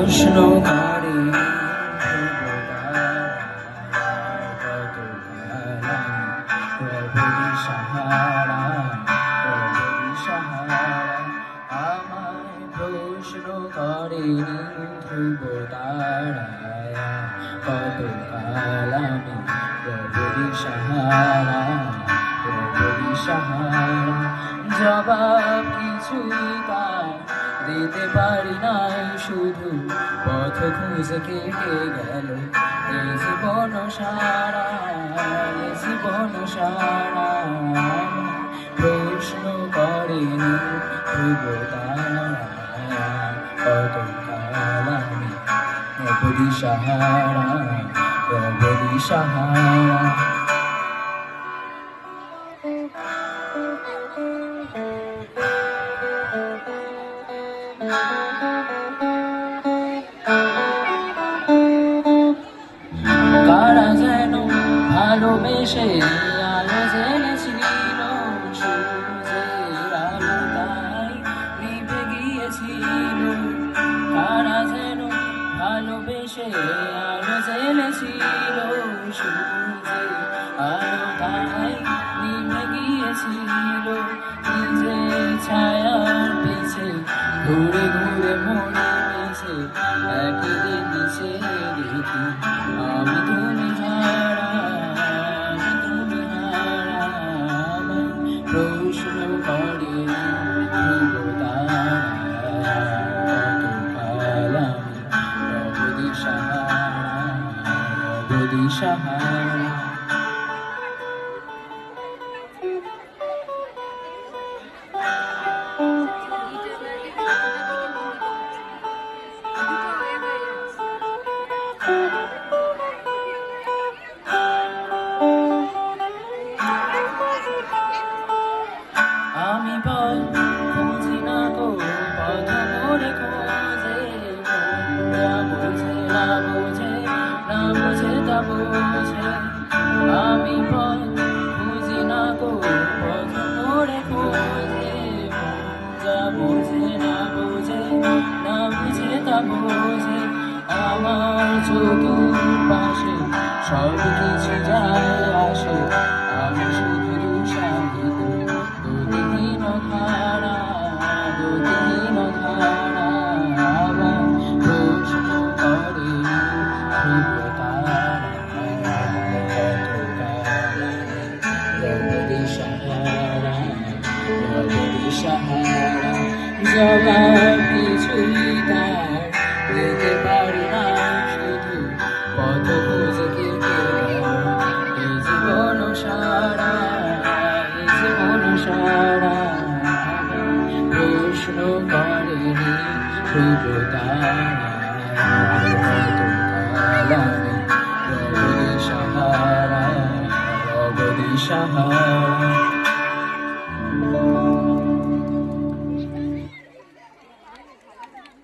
প্রশ্ন করে সাহারা আমায় প্রশ্ন করে ধ্রুব তারা কত কাল আমি প্রভুরি সাহারা জবাব কিছুই তার দিতে পারি নাই, শুধু পথ খুঁজে কেটে গেল এ জীবন সারা প্রশ্ন করেনি ধ্রুব তারা কত কাল আমি প্রভুরি সাহারা কারা যেন ভালোবেসে আলো জেনেছিল, সূর্যের আলো তাই নিভে গিয়েছিল। কারা যেন ভালোবেসে আলো জেনেছিল, সূর্যের আলো তাই নিভে গিয়েছিল। নিজের ছায়ার পিছে ঘুরে ঘুরে মনে মিছে একদিন নিচে দেখি আমি তুমি হারা প্রশ্ন করে ধ্রুব তারা অবধি সাহারা আমি বল খুঁজি না গো পথ মনে খোঁজে, বোঝে তা বোঝে। আমি বল খুঁজি না গো পথ মনে খোঁজে, বোঝে তা বোঝে। আমার চতুর্পাশে সব কিছু যায় আসে, আমি শুধু দুঃসাহিত দুদিন ধারা আবার প্রশ্ন করে ধ্রুব তারা সাহারা জবাব কিছুই তার দিতে পারি না, শুধু পথ খুঁজে কেটে গেল এই জীবন সারা প্রশ্ন করেনি ধ্রুব তারা কত কাল আমি অবধি সাহারা